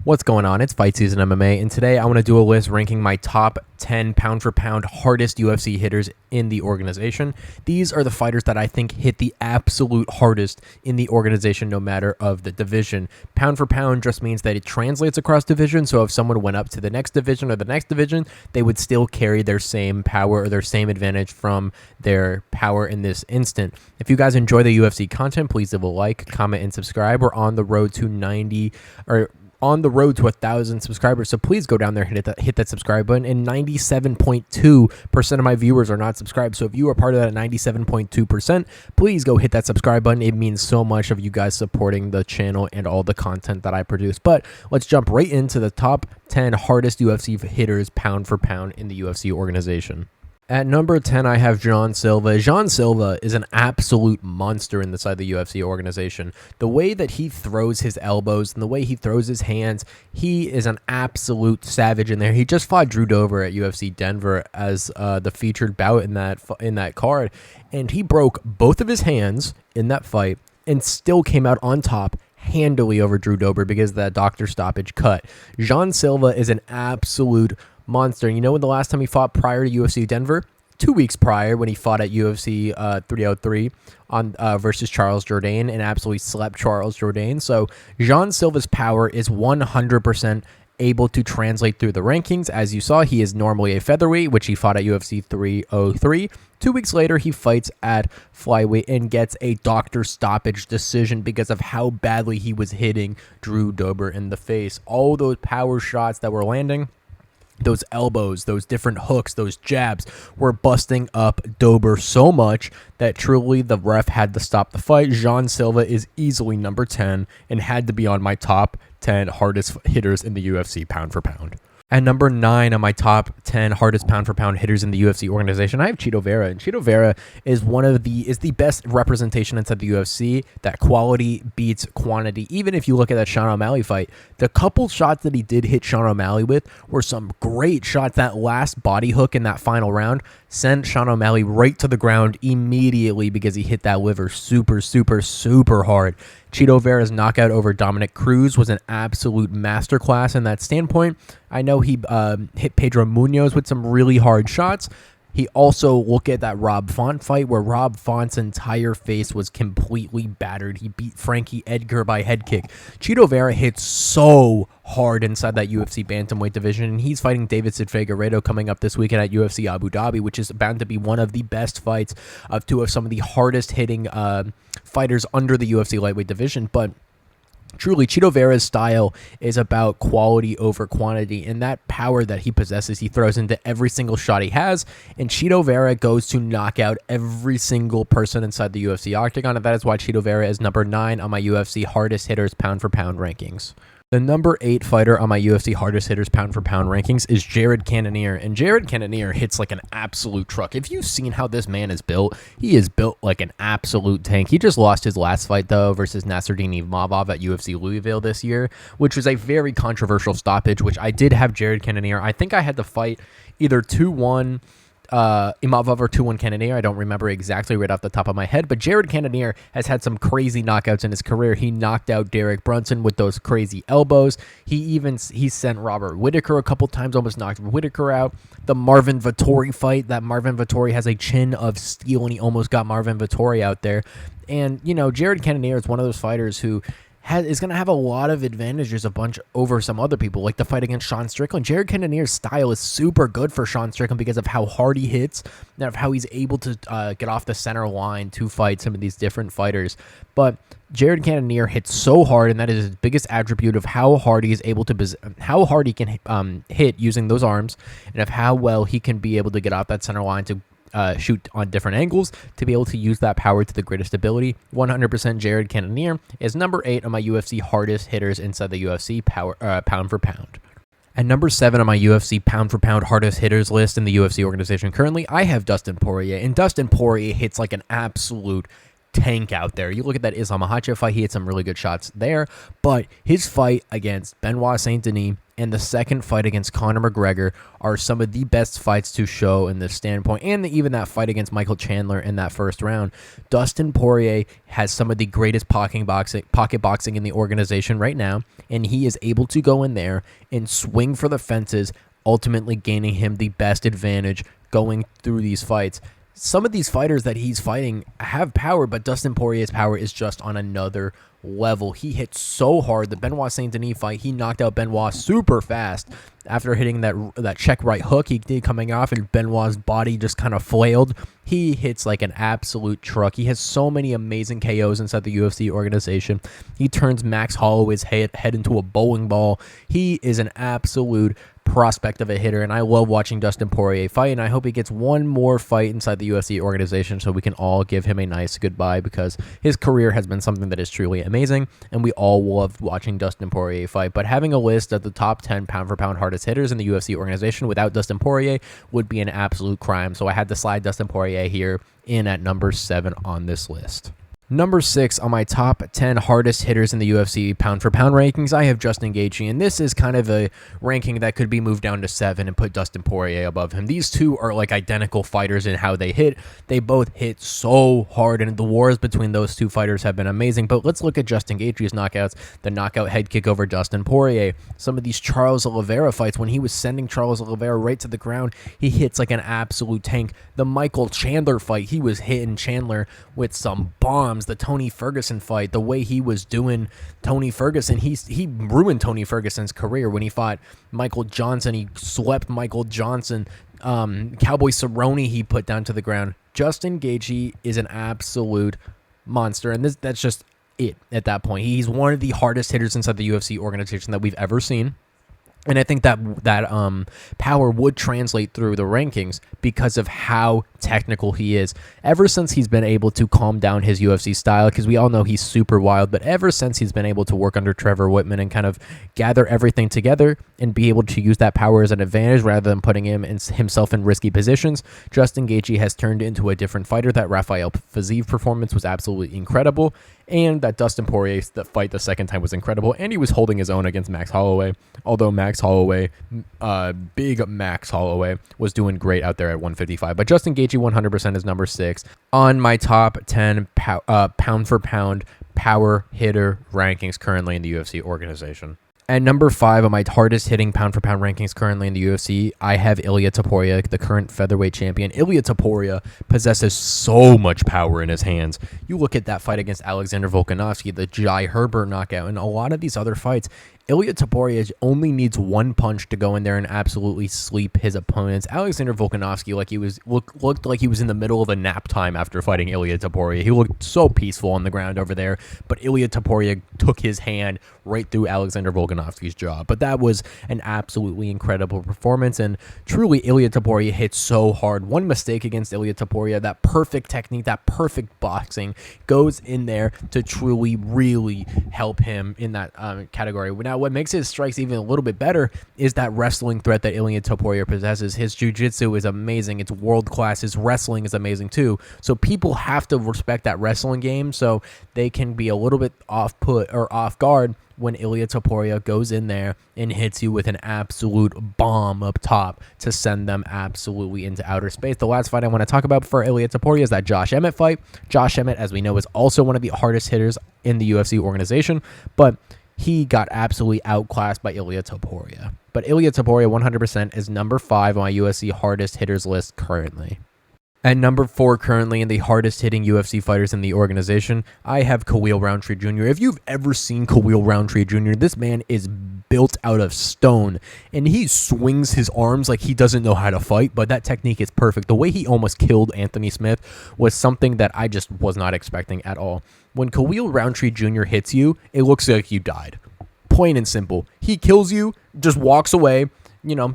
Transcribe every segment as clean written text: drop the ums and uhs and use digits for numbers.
What's going on? It's Fight Season MMA, and today I want to do a list ranking my top 10 pound-for-pound hardest UFC hitters in the organization. These are the fighters that I think hit the absolute hardest in the organization, no matter of the division. Pound for pound just means that it translates across division, so if someone went up to the next division or the next division, they would still carry their same power or their same advantage from their power in this instant. If you guys enjoy the UFC content, please leave a like, comment, and subscribe. We're on the road to 1,000 subscribers, so please go down there and hit that subscribe button. And 97.2% of my viewers are not subscribed, so if you are part of that 97.2%, please go hit that subscribe button. It means so much of you guys supporting the channel and all the content that I produce. But let's jump right into the top 10 hardest UFC hitters pound for pound in the UFC organization. At number 10, I have Jean Silva. Jean Silva is an absolute monster inside the UFC organization. The way that he throws his elbows and the way he throws his hands, he is an absolute savage in there. He just fought Drew Dober at UFC Denver as the featured bout in that card, and he broke both of his hands in that fight and still came out on top handily over Drew Dober because of that doctor stoppage cut. Jean Silva is an absolute monster. You know when the last time he fought prior to UFC Denver? 2 weeks prior, when he fought at UFC 303 on versus Charles Jourdain and absolutely slept Charles Jourdain. So Jean Silva's power is 100% able to translate through the rankings. As you saw, he is normally a featherweight, which he fought at UFC 303. 2 weeks later, he fights at flyweight and gets a doctor stoppage decision because of how badly he was hitting Drew Dober in the face. All those power shots that were landing, those elbows, those different hooks, those jabs were busting up Dober so much that truly the ref had to stop the fight. Jean Silva is easily number 10 and had to be on my top 10 hardest hitters in the UFC pound for pound. At number 9 on my top 10 hardest pound-for-pound hitters in the UFC organization, I have Chito Vera. And Chito Vera is the best representation inside the UFC. That quality beats quantity. Even if you look at that Sean O'Malley fight, the couple shots that he did hit Sean O'Malley with were some great shots. That last body hook in that final round sent Sean O'Malley right to the ground immediately because he hit that liver super, super, super hard. Chito Vera's knockout over Dominic Cruz was an absolute masterclass in that standpoint. I know he hit Pedro Munoz with some really hard shots. He also, look at that Rob Font fight where Rob Font's entire face was completely battered. He beat Frankie Edgar by head kick. Chito Vera hits so hard inside that UFC bantamweight division, and he's fighting Davidson Figueiredo coming up this weekend at UFC Abu Dhabi, which is bound to be one of the best fights of two of some of the hardest hitting fighters under the UFC lightweight division. But truly, Chito Vera's style is about quality over quantity, and that power that he possesses, he throws into every single shot he has, and Chito Vera goes to knock out every single person inside the UFC octagon, and that is why Chito Vera is number 9 on my UFC hardest hitters pound-for-pound rankings. The number 8 fighter on my UFC hardest hitters pound-for-pound rankings is Jared Cannonier, and Jared Cannonier hits like an absolute truck. If you've seen how this man is built, he is built like an absolute tank. He just lost his last fight, though, versus Nasruddin Imavov at UFC Louisville this year, which was a very controversial stoppage, which I did have Jared Cannonier. I think I had to fight either 2-1 Imavov or 2-1 Cannonier. I don't remember exactly right off the top of my head, but Jared Cannonier has had some crazy knockouts in his career. He knocked out Derek Brunson with those crazy elbows. He sent Robert Whittaker a couple times, almost knocked Whittaker out. The Marvin Vettori fight, that Marvin Vettori has a chin of steel, and he almost got Marvin Vettori out there. And, you know, Jared Cannonier is one of those fighters who is going to have a lot of advantages over some other people, like the fight against Sean Strickland. Jared Cannonier's style is super good for Sean Strickland because of how hard he hits and of how he's able to get off the center line to fight some of these different fighters. But Jared Cannonier hits so hard, and that is his biggest attribute of how hard he is able to, how hard he can hit using those arms, and of how well he can be able to get off that center line to shoot on different angles to be able to use that power to the greatest ability. 100% Jared Cannonier is number 8 on my UFC hardest hitters inside the UFC pound for pound. At number 7 on my UFC pound-for-pound hardest hitters list in the UFC organization currently, I have Dustin Poirier. And Dustin Poirier hits like an absolute tank out there. You look at that Islam Makhachev fight, he had some really good shots there, but his fight against Benoit Saint-Denis and the second fight against Conor McGregor are some of the best fights to show in this standpoint, and even that fight against Michael Chandler in that first round. Dustin Poirier has some of the greatest pocket boxing in the organization right now, and he is able to go in there and swing for the fences, ultimately gaining him the best advantage going through these fights. Some of these fighters that he's fighting have power, but Dustin Poirier's power is just on another level. He hit so hard. The Benoit Saint-Denis fight, he knocked out Benoit super fast after hitting that check right hook he did coming off, and Benoit's body just kind of flailed. He hits like an absolute truck. He has so many amazing KOs inside the UFC organization. He turns Max Holloway's head into a bowling ball. He is an absolute prospect of a hitter, and I love watching Dustin Poirier fight, and I hope he gets one more fight inside the UFC organization so we can all give him a nice goodbye, because his career has been something that is truly amazing, and we all love watching Dustin Poirier fight. But having a list of the top 10 pound-for-pound hardest hitters in the UFC organization without Dustin Poirier would be an absolute crime, so I had to slide Dustin Poirier here in at number 7 on this list. Number 6 on my top 10 hardest hitters in the UFC pound-for-pound rankings, I have Justin Gaethje, and this is kind of a ranking that could be moved down to 7 and put Dustin Poirier above him. These two are like identical fighters in how they hit. They both hit so hard, and the wars between those two fighters have been amazing. But let's look at Justin Gaethje's knockouts, the knockout head kick over Dustin Poirier. Some of these Charles Oliveira fights, when he was sending Charles Oliveira right to the ground, he hits like an absolute tank. The Michael Chandler fight, he was hitting Chandler with some bombs. The Tony Ferguson fight, the way he was doing Tony Ferguson, he ruined Tony Ferguson's career when he fought Michael Johnson. He swept Michael Johnson. Cowboy Cerrone he put down to the ground. Justin Gaethje is an absolute monster, and that's just it at that point. He's one of the hardest hitters inside the UFC organization that we've ever seen. And I think that power would translate through the rankings because of how technical he is. Ever since he's been able to calm down his UFC style, because we all know he's super wild, but ever since he's been able to work under Trevor Whitman and kind of gather everything together and be able to use that power as an advantage rather than putting himself in risky positions, Justin Gaethje has turned into a different fighter. That Rafael Fiziev performance was absolutely incredible, and that Dustin Poirier fight the second time was incredible, and he was holding his own against Max Holloway, although big Max Holloway was doing great out there at 155. But Justin Gaethje 100% is number 6 on my top 10 pound-for-pound power hitter rankings currently in the UFC organization. At number 5 on my hardest hitting pound-for-pound rankings currently in the UFC, I have Ilia Topuria, the current featherweight champion. Ilia Topuria possesses so much power in his hands. You look at that fight against Alexander Volkanovski, the Jai Herbert knockout, and a lot of these other fights, Ilia Topuria only needs one punch to go in there and absolutely sleep his opponents. Alexander Volkanovski looked like he was in the middle of a nap time after fighting Ilia Topuria. He looked so peaceful on the ground over there, but Ilia Topuria took his hand right through Alexander Volkanovski's jaw. But that was an absolutely incredible performance, and truly Ilia Topuria hit so hard. One mistake against Ilia Topuria, that perfect technique, that perfect boxing goes in there to truly, really help him in that category. Now, what makes his strikes even a little bit better is that wrestling threat that Ilia Topuria possesses. His jiu-jitsu is amazing. It's world-class. His wrestling is amazing, too. So people have to respect that wrestling game so they can be a little bit off-put or off-guard when Ilia Topuria goes in there and hits you with an absolute bomb up top to send them absolutely into outer space. The last fight I want to talk about for Ilia Topuria is that Josh Emmett fight. Josh Emmett, as we know, is also one of the hardest hitters in the UFC organization, but he got absolutely outclassed by Ilia Topuria. But Ilia Topuria 100% is number 5 on my UFC hardest hitters list currently. At number 4 currently in the hardest hitting UFC fighters in the organization, I have Khalil Roundtree Jr. If you've ever seen Khalil Roundtree Jr., this man is built out of stone, and he swings his arms like he doesn't know how to fight, but that technique is perfect. The way he almost killed Anthony Smith was something that I just was not expecting at all. When Khalil Roundtree Jr. hits you, it looks like you died. Plain and simple. He kills you, just walks away,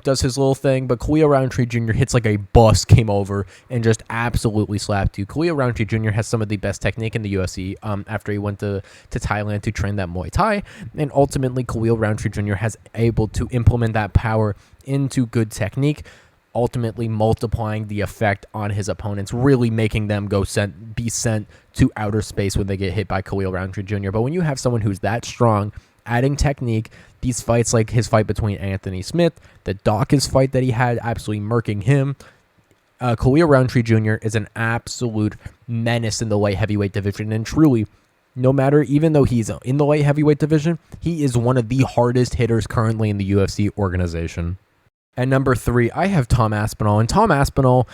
does his little thing, but Khalil Roundtree Jr. hits like a bus came over and just absolutely slapped you. Khalil Roundtree Jr. has some of the best technique in the UFC after he went to Thailand to train that Muay Thai, and ultimately Khalil Roundtree Jr. has able to implement that power into good technique. ultimately multiplying the effect on his opponents, really making them be sent to outer space when they get hit by Khalil Roundtree Jr. But when you have someone who's that strong, adding technique, these fights like his fight between Anthony Smith, the Dawkins fight that he had, absolutely murking him, Khalil Roundtree Jr. is an absolute menace in the light heavyweight division, and truly, no matter, even though he's in the light heavyweight division, he is one of the hardest hitters currently in the UFC organization. At number 3, I have Tom Aspinall, and Tom Aspinall,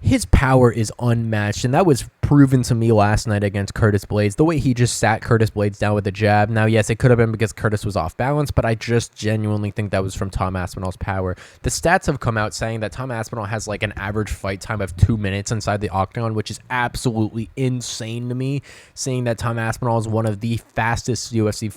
his power is unmatched, and that was proven to me last night against Curtis Blades. The way he just sat Curtis Blades down with a jab. Now, yes, it could have been because Curtis was off balance, but I just genuinely think that was from Tom Aspinall's power. The stats have come out saying that Tom Aspinall has like an average fight time of 2 minutes inside the octagon, which is absolutely insane to me, seeing that Tom Aspinall is one of the fastest UFC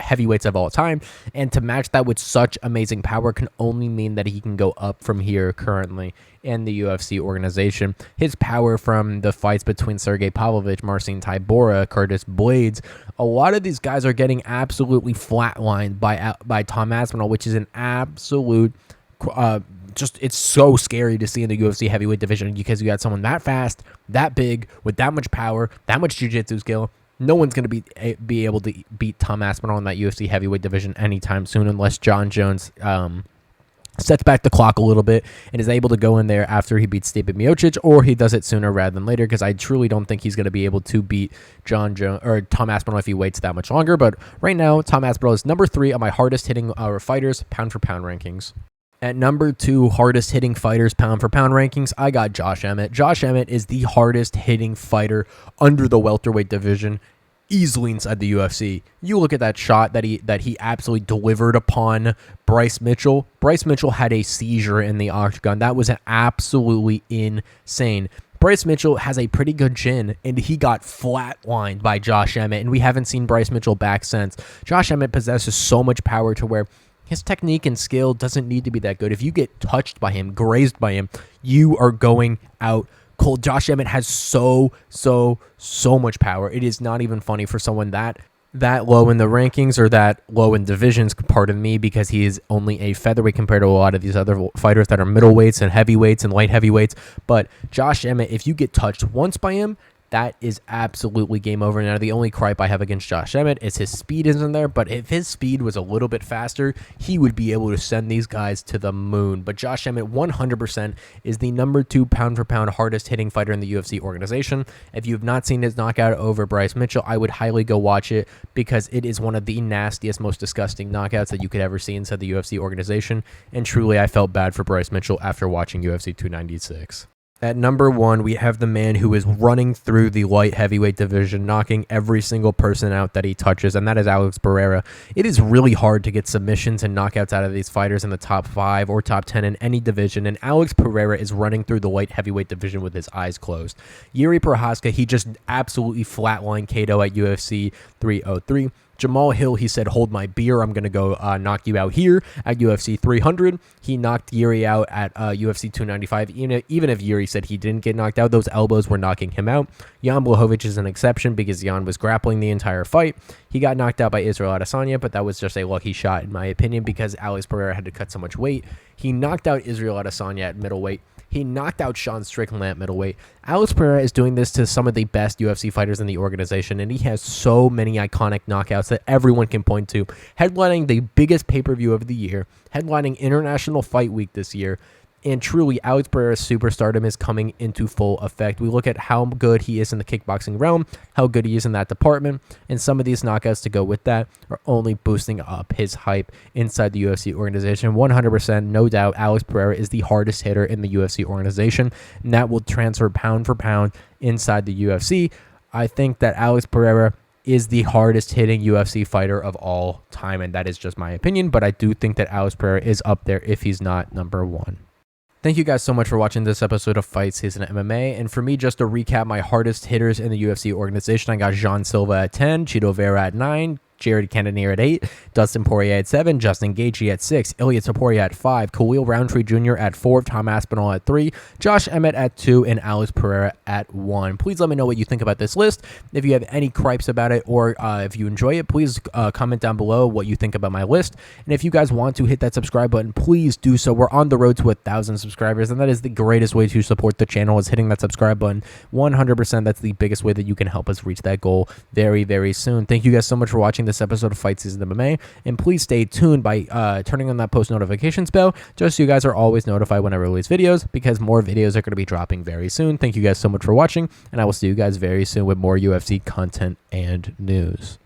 heavyweights of all time, and to match that with such amazing power can only mean that he can go up from here currently in the UFC organization. His power from the fights between Sergey Pavlovich, Marcin Tybura, Curtis Blades, a lot of these guys are getting absolutely flatlined by Tom Aspinall, which is an absolute it's so scary to see in the UFC heavyweight division, because you got someone that fast, that big, with that much power, that much jiu-jitsu skill. No one's going to be able to beat Tom Aspinall in that UFC heavyweight division anytime soon, unless John Jones sets back the clock a little bit and is able to go in there after he beats Stipe Miocic, or he does it sooner rather than later, because I truly don't think he's going to be able to beat John Jones or Tom Aspinall if he waits that much longer. But right now, Tom Aspinall is number 3 on my hardest hitting fighters pound for pound rankings. At number 2, hardest hitting fighters pound for pound rankings, I got Josh Emmett. Josh Emmett is the hardest hitting fighter under the welterweight division, easily inside the UFC. You look at that shot that he absolutely delivered upon Bryce Mitchell. Bryce Mitchell had a seizure in the octagon. That was absolutely insane. Bryce Mitchell has a pretty good chin, and he got flatlined by Josh Emmett, and we haven't seen Bryce Mitchell back since. Josh Emmett possesses so much power to where his technique and skill doesn't need to be that good. If you get touched by him, grazed by him, you are going out cold. Josh Emmett has so much power. It is not even funny for someone that low in the rankings or that low in divisions, pardon me, because he is only a featherweight compared to a lot of these other fighters that are middleweights and heavyweights and light heavyweights. But Josh Emmett, if you get touched once by him, that is absolutely game over. Now, the only gripe I have against Josh Emmett is his speed isn't there, but if his speed was a little bit faster, he would be able to send these guys to the moon. But Josh Emmett 100% is the number 2 pound for pound hardest hitting fighter in the UFC organization. If you have not seen his knockout over Bryce Mitchell, I would highly go watch it, because it is one of the nastiest, most disgusting knockouts that you could ever see inside the UFC organization. And truly, I felt bad for Bryce Mitchell after watching UFC 296. At number 1, we have the man who is running through the light heavyweight division, knocking every single person out that he touches, and that is Alex Pereira. It is really hard to get submissions and knockouts out of these fighters in the top 5 or top 10 in any division, and Alex Pereira is running through the light heavyweight division with his eyes closed. Yuri Prochazka, he just absolutely flatlined Kato at UFC 303. Jamal Hill, he said, hold my beer, I'm going to go knock you out here at UFC 300. He knocked Yuri out at UFC 295. Even if Yuri said he didn't get knocked out, those elbows were knocking him out. Jan Blachowicz is an exception because Jan was grappling the entire fight. He got knocked out by Israel Adesanya, but that was just a lucky shot in my opinion, because Alex Pereira had to cut so much weight. He knocked out Israel Adesanya at middleweight. He knocked out Sean Strickland at middleweight. Alex Pereira is doing this to some of the best UFC fighters in the organization, and he has so many iconic knockouts that everyone can point to. Headlining the biggest pay-per-view of the year, headlining International Fight Week this year, and truly, Alex Pereira's superstardom is coming into full effect. We look at how good he is in the kickboxing realm, how good he is in that department, and some of these knockouts to go with that are only boosting up his hype inside the UFC organization. 100%, no doubt, Alex Pereira is the hardest hitter in the UFC organization, and that will transfer pound for pound inside the UFC. I think that Alex Pereira is the hardest hitting UFC fighter of all time, and that is just my opinion, but I do think that Alex Pereira is up there if he's not number 1. Thank you guys so much for watching this episode of Fight Season MMA. And for me, just to recap my hardest hitters in the UFC organization, I got Jean Silva at 10, Chito Vera at 9, Jared Cannonier at 8, Dustin Poirier at 7, Justin Gaethje at 6, Ilya Topuria at 5, Khalil Roundtree Jr. at 4, Tom Aspinall at 3, Josh Emmett at 2, and Alex Pereira at 1. Please let me know what you think about this list. If you have any gripes about it, or if you enjoy it, please comment down below what you think about my list. And if you guys want to hit that subscribe button, please do so. We're on the road to 1,000 subscribers, and that is the greatest way to support the channel, is hitting that subscribe button. 100%, that's the biggest way that you can help us reach that goal very, very soon. Thank you guys so much for watching this episode of Fight Season MMA, and please stay tuned by turning on that post notifications bell, just so you guys are always notified when I release videos, because more videos are going to be dropping very soon. Thank you guys so much for watching, and I will see you guys very soon with more UFC content and news.